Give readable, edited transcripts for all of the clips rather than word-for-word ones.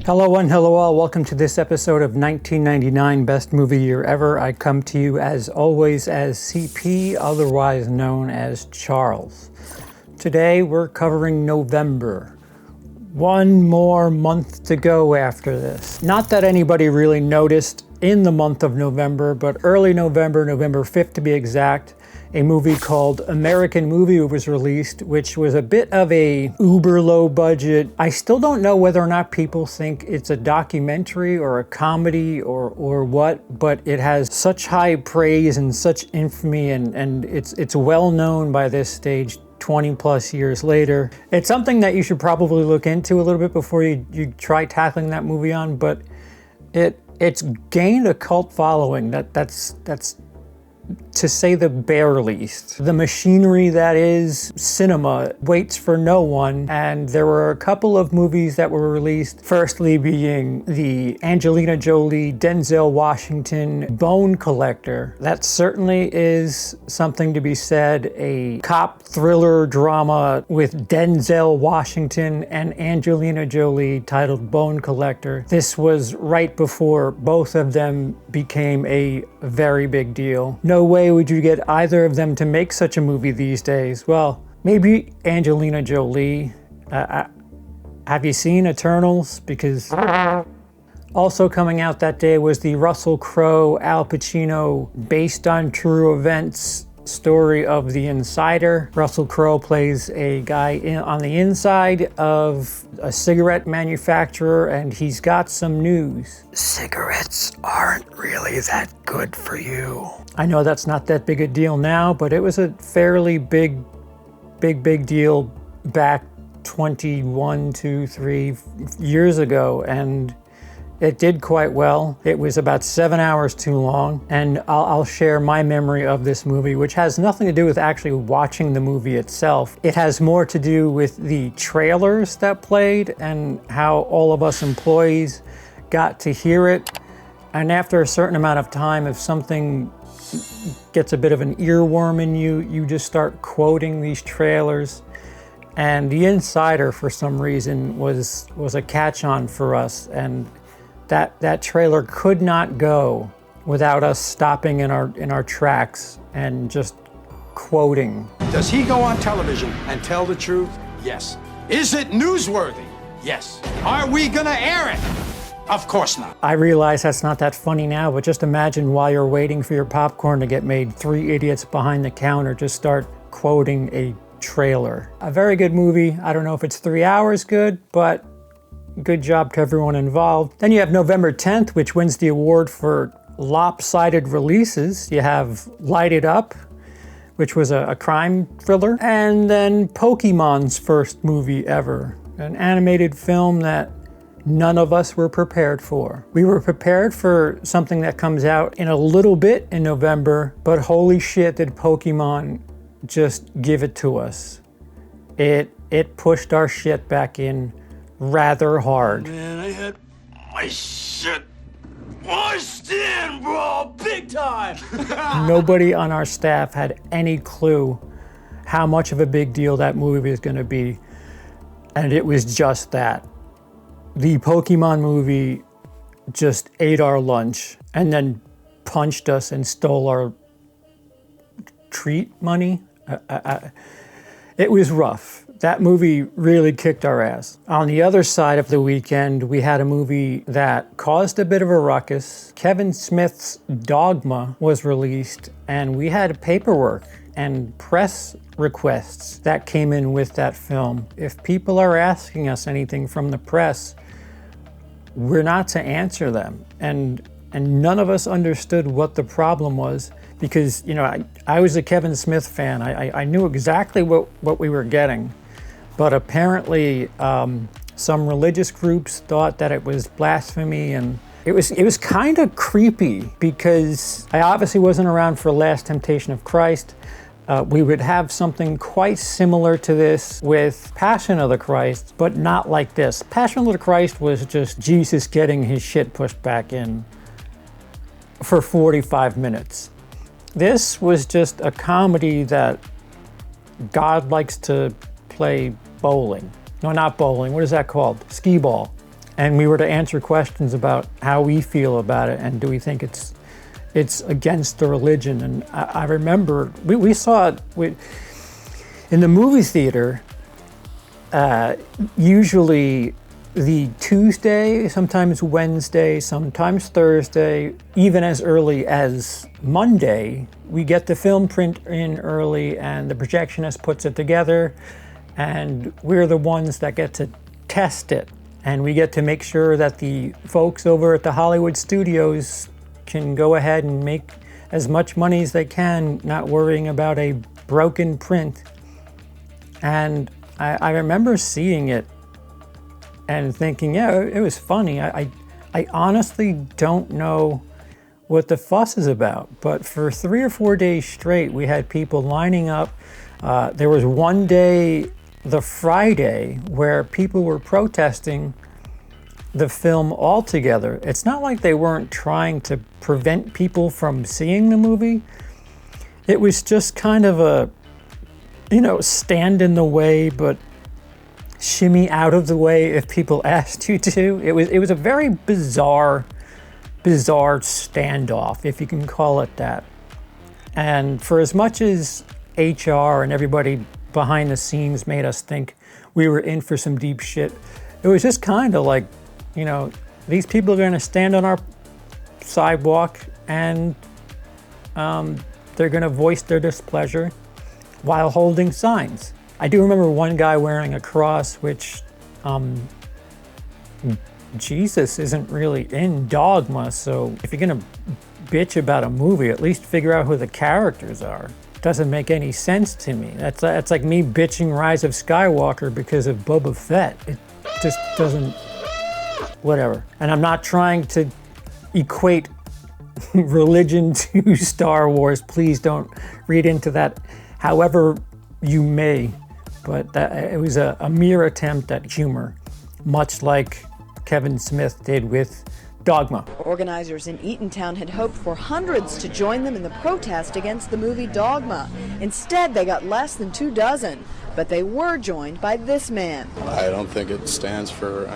Hello and hello all, welcome to this episode of 1999 Best Movie Year Ever. I come to you as always as CP, otherwise known as Charles. Today we're covering November. One more month to go after this. Not that anybody really noticed in the month of November, but early November, November 5th to be exact, a movie called American Movie was released, which was a bit of a uber low budget. I still don't know whether or not people think it's a documentary or a comedy or what, but it has such high praise and such infamy, and it's well known by this stage 20 plus years later. It's something that you should probably look into a little bit before you try tackling that movie on, but it's gained a cult following that's to say the bare least. The machinery that is cinema waits for no one, and there were a couple of movies that were released, firstly being the Angelina Jolie, Denzel Washington Bone Collector. That certainly is something to be said, a cop thriller drama with Denzel Washington and Angelina Jolie titled Bone Collector. This was right before both of them became a very big deal. No way would you get either of them to make such a movie these days. Well, maybe Angelina Jolie. Have you seen Eternals? Because also coming out that day was the Russell Crowe, Al Pacino, based on true events story of The Insider. Russell Crowe plays a guy on the inside of a cigarette manufacturer, and he's got some news. Cigarettes aren't really that good for you. I know that's not that big a deal now, but it was a fairly big deal back 21, 2, 3 years ago, and it did quite well. It was about 7 hours too long, and I'll share my memory of this movie, which has nothing to do with actually watching the movie itself. It has more to do with the trailers that played and how all of us employees got to hear it. And after a certain amount of time, if something gets a bit of an earworm in you, you just start quoting these trailers. And The Insider, for some reason, was a catch-on for us, and that trailer could not go without us stopping in our tracks and just quoting. Does he go on television and tell the truth? Yes. Is it newsworthy? Yes. Are we gonna air it? Of course not. I realize that's not that funny now, but just imagine while you're waiting for your popcorn to get made, three idiots behind the counter just start quoting a trailer. A very good movie. I don't know if it's 3 hours good, but good job to everyone involved. Then you have November 10th, which wins the award for lopsided releases. You have Light It Up, which was a crime thriller. And then Pokemon's first movie ever, an animated film that none of us were prepared for. We were prepared for something that comes out in a little bit in November, but holy shit did Pokemon just give it to us. It pushed our shit back in rather hard. Man, I had my shit washed in, bro, big time. Nobody on our staff had any clue how much of a big deal that movie was going to be, and it was just that. The Pokemon movie just ate our lunch and then punched us and stole our treat money. It was rough. That movie really kicked our ass. On the other side of the weekend, we had a movie that caused a bit of a ruckus. Kevin Smith's Dogma was released, and we had paperwork and press requests that came in with that film. If people are asking us anything from the press, we're not to answer them. And none of us understood what the problem was, because, you know, I was a Kevin Smith fan. I knew exactly what we were getting. But apparently, some religious groups thought that it was blasphemy, and it was kind of creepy, because I obviously wasn't around for Last Temptation of Christ. We would have something quite similar to this with Passion of the Christ, but not like this. Passion of the Christ was just Jesus getting his shit pushed back in for 45 minutes. This was just a comedy that God likes to play bowling. No, not bowling. What is that called? Skee ball. and we were to answer questions about how we feel about it and do we think it's against the religion. And I remember we saw it in the movie theater, usually the Tuesday, sometimes Wednesday, sometimes Thursday, even as early as Monday. We get the film print in early and the projectionist puts it together, and we're the ones that get to test it. And we get to make sure that the folks over at the Hollywood studios can go ahead and make as much money as they can, not worrying about a broken print. And I remember seeing it and thinking, yeah, it was funny. I honestly don't know what the fuss is about, but for 3 or 4 days straight, we had people lining up. There was one day, the Friday, where people were protesting the film altogether. It's not like they weren't trying to prevent people from seeing the movie. It was just kind of a, stand in the way, but shimmy out of the way if people asked you to. It was a very bizarre standoff, if you can call it that. And for as much as HR and everybody behind the scenes made us think we were in for some deep shit, it was just kind of like, these people are going to stand on our sidewalk and they're going to voice their displeasure while holding signs. I do remember one guy wearing a cross, which Jesus isn't really in Dogma, so if you're gonna bitch about a movie, at least figure out who the characters are. Doesn't make any sense to me. That's like me bitching Rise of Skywalker because of Boba Fett. It just doesn't, whatever. And I'm not trying to equate religion to Star Wars. Please don't read into that however you may. But it was a mere attempt at humor, much like Kevin Smith did with Dogma. Organizers in Eatontown had hoped for hundreds to join them in the protest against the movie Dogma. Instead, they got less than 2 dozen. But they were joined by this man. I don't think it stands for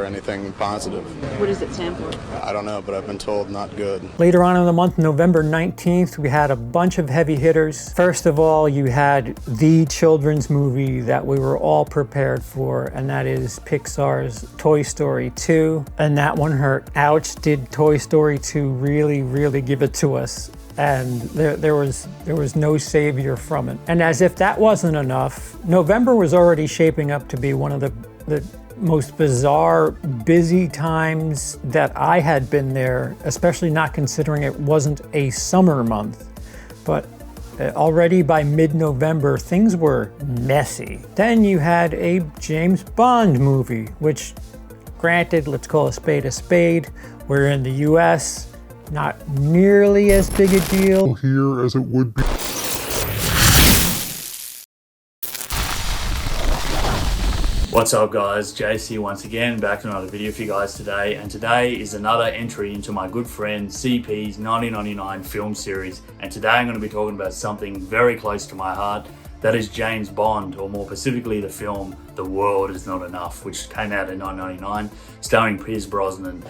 anything positive. What does it stand for? I don't know, but I've been told not good. Later on in the month, November 19th, we had a bunch of heavy hitters. First of all, you had the children's movie that we were all prepared for, and that is Pixar's Toy Story 2. And that one hurt. Ouch, did Toy Story 2 really, really give it to us. And there was no savior from it. And as if that wasn't enough, November was already shaping up to be one of the most bizarre, busy times that I had been there, especially not considering it wasn't a summer month. But already by mid-November, things were messy. Then you had a James Bond movie, which, granted, let's call a spade. We're in the US. Not nearly as big a deal here as it would be. What's up guys, JC once again, back to another video for you guys today, and today is another entry into my good friend CP's 1999 film series, and today I'm going to be talking about something very close to my heart, that is James Bond, or more specifically the film The World Is Not Enough, which came out in 1999, starring Pierce Brosnan.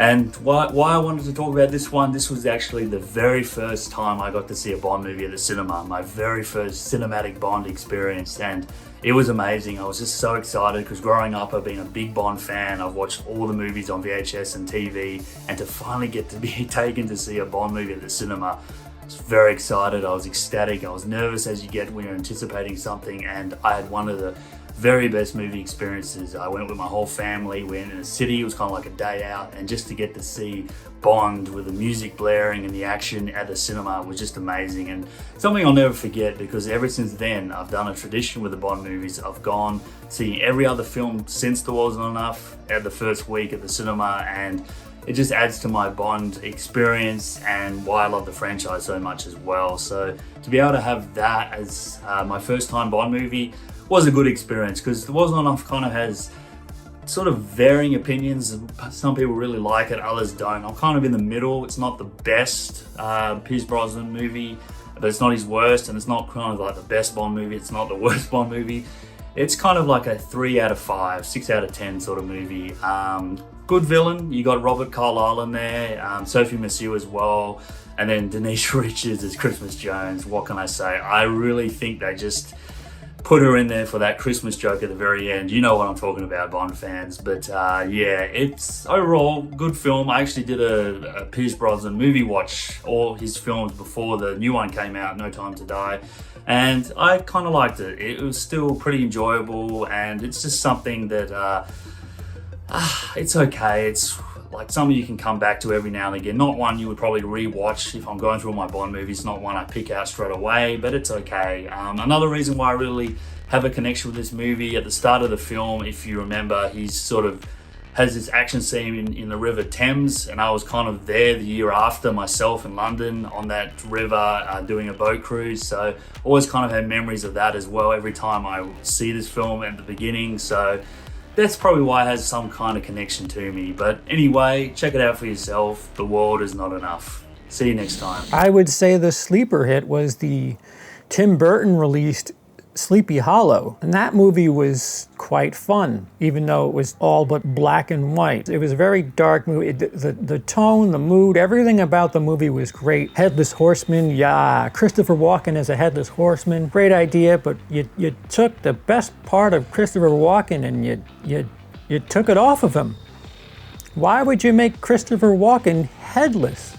And why I wanted to talk about this one, this was actually the very first time I got to see a Bond movie at the cinema, my very first cinematic Bond experience, and it was amazing. I was just so excited because growing up I've been a big Bond fan. I've watched all the movies on VHS and TV, and to finally get to be taken to see a Bond movie at the cinema, I was very excited. I was ecstatic. I was nervous as you get when you're anticipating something, and I had one of the very best movie experiences. I went with my whole family. We went in a city. It was kind of like a day out, and just to get to see Bond with the music blaring and the action at the cinema was just amazing, and something I'll never forget, because ever since then I've done a tradition with the Bond movies. I've gone seeing every other film since The World's Not Enough at the first week at the cinema, and it just adds to my Bond experience and why I love the franchise so much as well. So to be able to have that as my first time Bond movie was a good experience, because The World's Not Enough kind of has sort of varying opinions. Some people really like it, others don't. I'm kind of in the middle. It's not the best Pierce Brosnan movie, but it's not his worst, and it's not kind of like the best Bond movie. It's not the worst Bond movie. It's kind of like a 3 out of 5, 6 out of 10 sort of movie. good villain. You got Robert Carlyle in there, Sophie Massieu as well, and then Denise Richards as Christmas Jones. What can I say? I really think they just put her in there for that Christmas joke at the very end. You know what I'm talking about, Bond fans. But yeah, it's overall good film. I actually did a Pierce Brosnan movie watch, all his films before the new one came out, No Time to Die. And I kind of liked it. It was still pretty enjoyable, and it's just something that it's okay. It's like something you can come back to every now and again. Not one you would probably rewatch if I'm going through all my Bond movies. Not one I pick out straight away, but it's okay. Another reason why I really have a connection with this movie, at the start of the film, if you remember, he's sort of has this action scene in the River Thames, and I was kind of there the year after myself in London on that river doing a boat cruise. So always kind of had memories of that as well every time I see this film at the beginning. So that's probably why it has some kind of connection to me. But anyway, check it out for yourself. The World Is Not Enough. See you next time. I would say the sleeper hit was the Tim Burton released Sleepy Hollow. And that movie was quite fun, even though it was all but black and white. It was a very dark movie. The tone, the mood, everything about the movie was great. Headless Horseman, yeah. Christopher Walken as a Headless Horseman. Great idea, but you took the best part of Christopher Walken and you took it off of him. Why would you make Christopher Walken headless?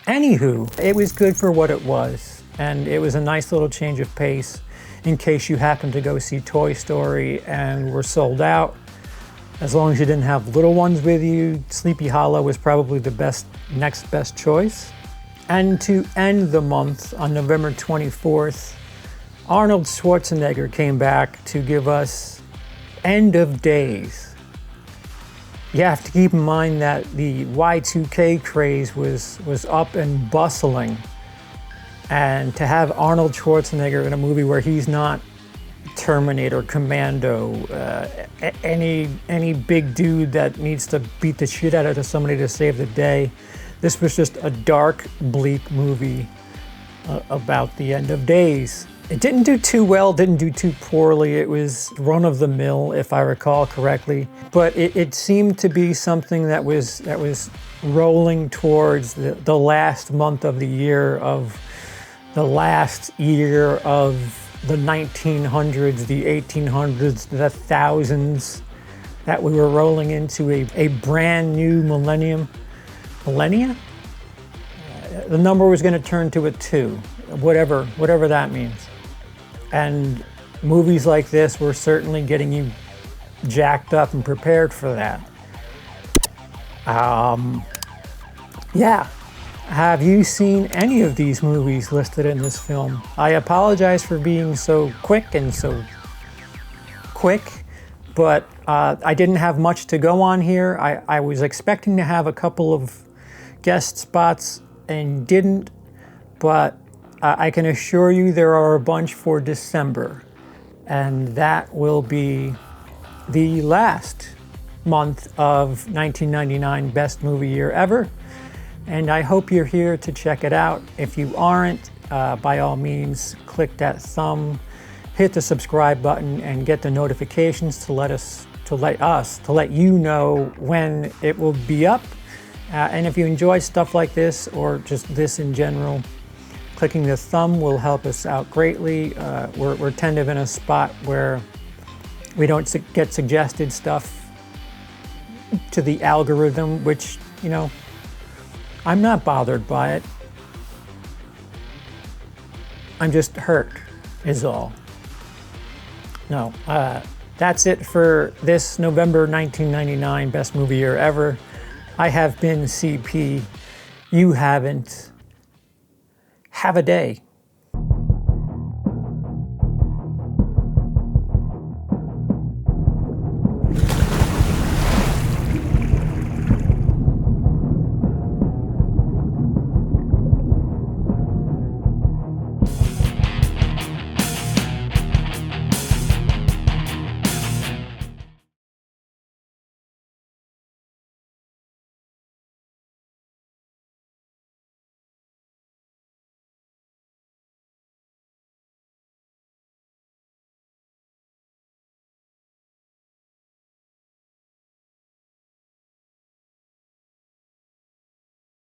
Anywho, it was good for what it was, and it was a nice little change of pace in case you happened to go see Toy Story and were sold out. As long as you didn't have little ones with you, Sleepy Hollow was probably the next best choice. And to end the month, on November 24th, Arnold Schwarzenegger came back to give us End of Days. You have to keep in mind that the Y2K craze was up and bustling. And to have Arnold Schwarzenegger in a movie where he's not Terminator, Commando, any big dude that needs to beat the shit out of somebody to save the day, this was just a dark, bleak movie about the end of days. It didn't do too well, didn't do too poorly. It was run-of-the-mill, if I recall correctly. But it seemed to be something that was rolling towards the last month of the year of the last year of the 1900s, the 1800s, the thousands, that we were rolling into a brand new millennium. Millennia? The number was going to turn to a 2, whatever that means. And movies like this were certainly getting you jacked up and prepared for that. Yeah. Have you seen any of these movies listed in this film? I apologize for being so quick, but I didn't have much to go on here. I was expecting to have a couple of guest spots and didn't, but I can assure you there are a bunch for December, and that will be the last month of 1999 Best Movie Year Ever, and I hope you're here to check it out. If you aren't, by all means, click that thumb, hit the subscribe button, and get the notifications to let you know when it will be up. And if you enjoy stuff like this, or just this in general, clicking the thumb will help us out greatly. We're tend of in a spot where we don't get suggested stuff to the algorithm, which, you know, I'm not bothered by it. I'm just hurt, is all. No, that's it for this November 1999 Best Movie Year Ever. I have been CP. You haven't. Have a day.